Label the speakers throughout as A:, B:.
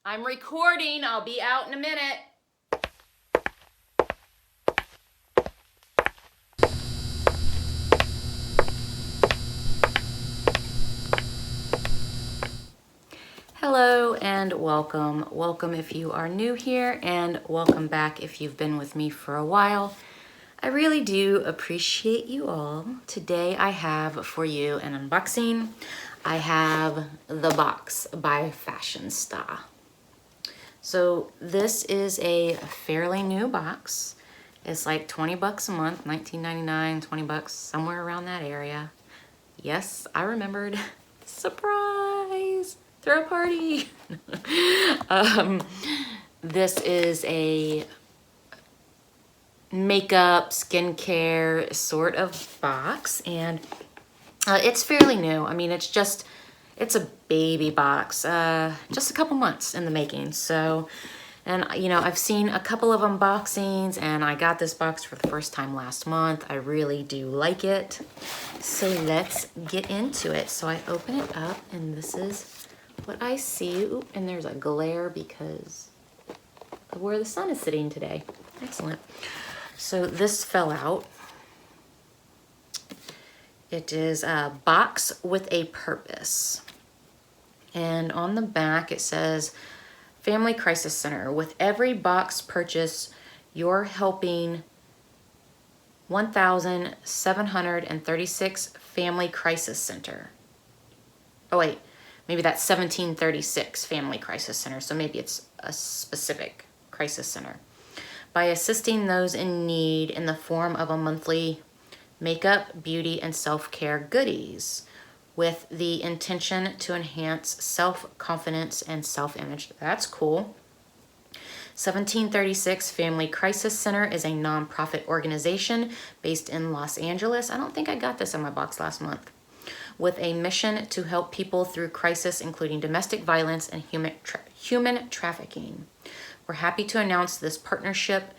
A: I'm recording. I'll be out in a minute. Hello and welcome. Welcome if you are new here, and welcome back if you've been with me for a while. I really do appreciate you all. Today I have for you an unboxing. I have the box by Fashionsta. So this is a fairly new box. It's like 20 bucks a month, $19.99, 20 bucks, somewhere around that area. Yes, I remembered. Surprise! Throw a party! This is a makeup, skincare sort of box, and it's fairly new. I mean, it's a baby box, just a couple months in the making. So, and you know, I've seen a couple of unboxings, and I got this box for the first time last month. I really do like it. So let's get into it. So I open it up, and this is what I see. Ooh, and there's a glare because of where the sun is sitting today. Excellent. So this fell out. It is a box with a purpose. And on the back it says, Family Crisis Center. With every box purchase, you're helping 1,736 Family Crisis Center. Oh wait, maybe that's 1736 Family Crisis Center. So maybe it's a specific crisis center. By assisting those in need in the form of a monthly makeup, beauty, and self-care goodies with the intention to enhance self-confidence and self-image. That's cool. 1736 Family Crisis Center is a nonprofit organization based in Los Angeles. I don't think I got this in my box last month. With a mission to help people through crisis, including domestic violence and human trafficking. We're happy to announce this partnership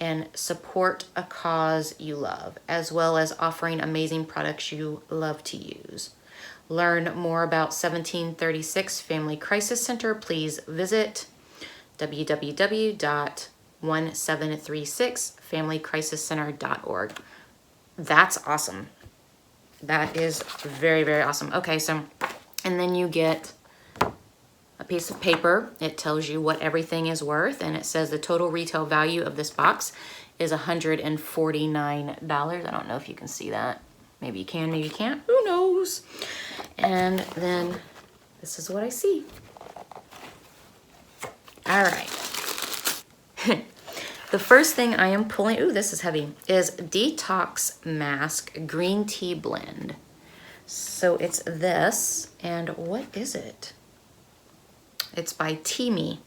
A: and support a cause you love, as well as offering amazing products you love to use. Learn more about 1736 Family Crisis Center. Please visit www.1736familycrisiscenter.org. That's awesome. That is very, very awesome. Okay, so, and then you get a piece of paper. It tells you what everything is worth, and it says the total retail value of this box is $149. I don't know if you can see that. Maybe you can, maybe you can't. Who knows? And then this is what I see. All right. The first thing I am pulling, ooh, this is heavy, is Detox Mask Green Tea Blend. So it's this, and what is it? It's by Teami.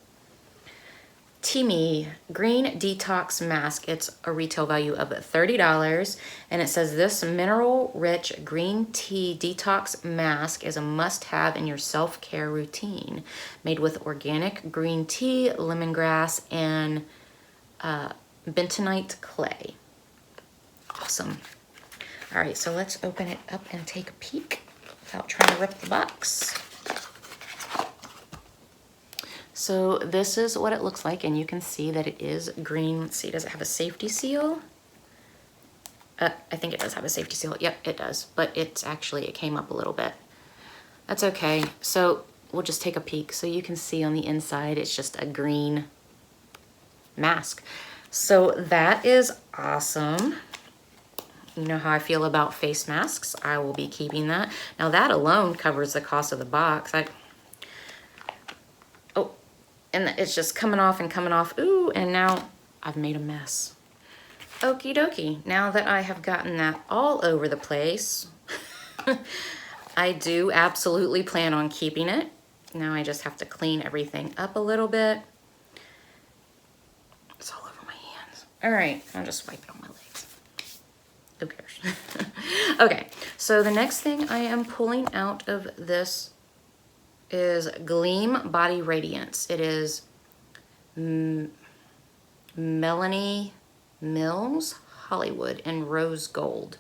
A: Teami Green Detox Mask. It's a retail value of $30. And it says this mineral-rich green tea detox mask is a must-have in your self-care routine. Made with organic green tea, lemongrass, and bentonite clay. Awesome. All right, so let's open it up and take a peek without trying to rip the box. So this is what it looks like, and you can see that it is green. Let's see, does it have a safety seal? I think it does have a safety seal. Yep, it does, but it's actually, it came up a little bit. That's okay. So we'll just take a peek. So you can see on the inside, it's just a green mask. So that is awesome. You know how I feel about face masks. I will be keeping that. Now that alone covers the cost of the box. And it's just coming off and coming off. Ooh, and now I've made a mess. Okie dokie. Now that I have gotten that all over the place, I do absolutely plan on keeping it. Now I just have to clean everything up a little bit. It's all over my hands. All right, I'll just wipe it on my legs. Who cares? Okay, so the next thing I am pulling out of this is Gleam Body Radiance. It is Melanie Mills Hollywood in rose gold.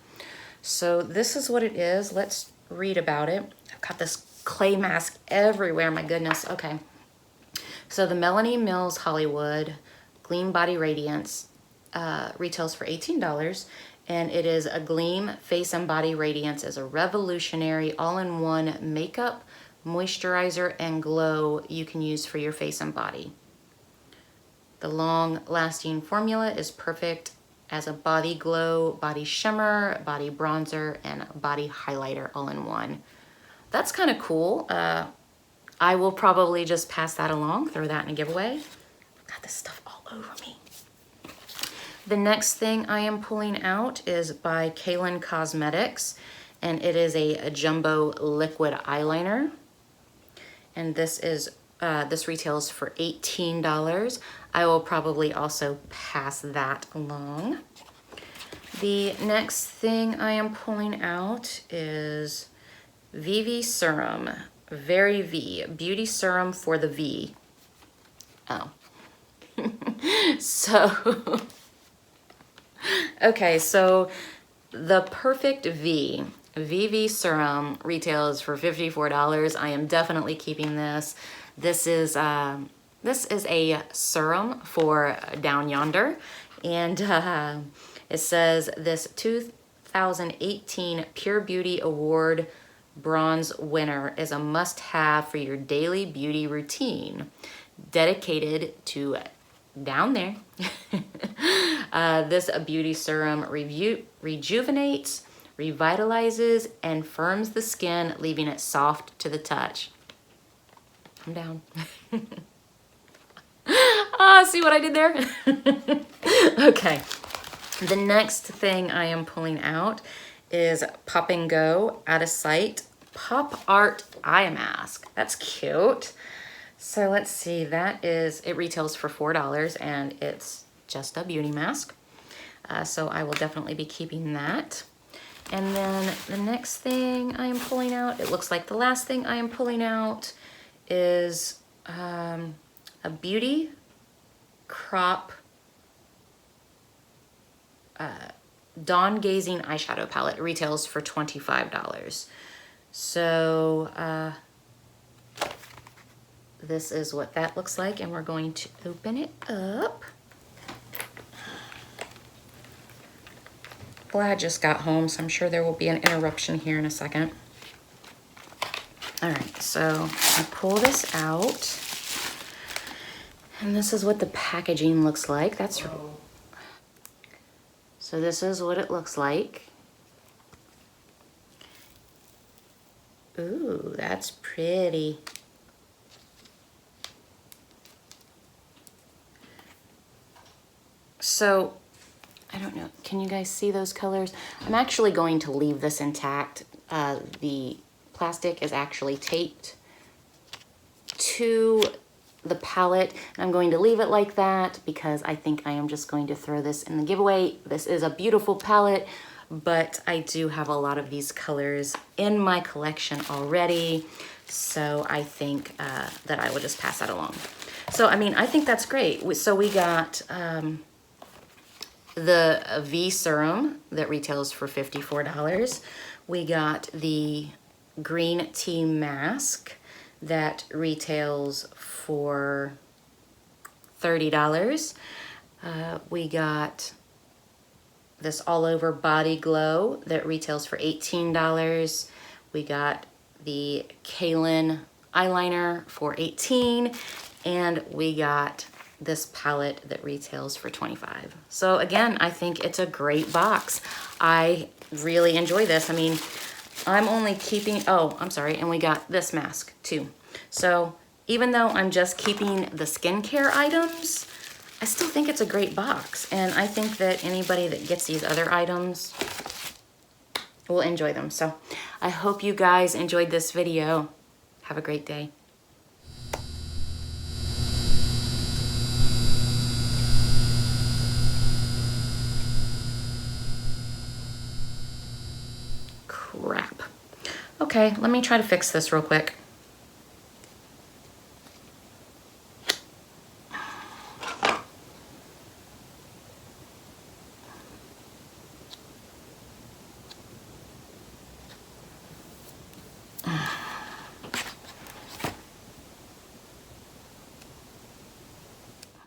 A: So this is what it is. Let's read about it. I've got this clay mask everywhere, my goodness. Okay. So the Melanie Mills Hollywood Gleam Body Radiance retails for $18, and it is a Gleam Face and Body Radiance. Is a revolutionary all-in-one makeup, moisturizer, and glow you can use for your face and body. The long-lasting formula is perfect as a body glow, body shimmer, body bronzer, and body highlighter all in one. That's kind of cool. I will probably just pass that along, throw that in a giveaway. Got this stuff all over me. The next thing I am pulling out is by Kaylin Cosmetics, and it is a jumbo liquid eyeliner. And this retails for $18. I will probably also pass that along. The next thing I am pulling out is VV Serum, Very V, Beauty Serum for the V. Oh. So, okay, so the Perfect V, VV Serum retails for $54. I am definitely keeping this. This is a serum for down yonder, and it says this 2018 Pure Beauty Award bronze winner is a must-have for your daily beauty routine, dedicated to down there. This beauty serum rejuvenates, revitalizes, and firms the skin, leaving it soft to the touch. I'm down. See what I did there? Okay. The next thing I am pulling out is Pop and Go Out of Sight Pop Art Eye Mask. That's cute. So let's see, it retails for $4, and it's just a beauty mask. So I will definitely be keeping that. And then the next thing I am pulling out, it looks like the last thing I am pulling out is a Beauty Crop Dawn Gazing eyeshadow palette. It retails for $25. So this is what that looks like, and we're going to open it up. Well, I just got home, so I'm sure there will be an interruption here in a second. All right, so I pull this out, and this is what the packaging looks like. So this is what it looks like. Ooh, that's pretty. So, I don't know, can you guys see those colors? I'm actually going to leave this intact. The plastic is actually taped to the palette. I'm going to leave it like that because I think I am just going to throw this in the giveaway. This is a beautiful palette, but I do have a lot of these colors in my collection already. So I think that I will just pass that along. So, I mean, I think that's great. So we got the V Serum that retails for $54. We got the Green Tea Mask that retails for $30. We got this All Over Body Glow that retails for $18. We got the Kaylin eyeliner for $18, and we got this palette that retails for $25. So again, I think it's a great box. I really enjoy this. I mean, I'm only keeping, oh, I'm sorry, and we got this mask too. So even though I'm just keeping the skincare items, I still think it's a great box. And I think that anybody that gets these other items will enjoy them. So I hope you guys enjoyed this video. Have a great day. Crap. Okay, let me try to fix this real quick.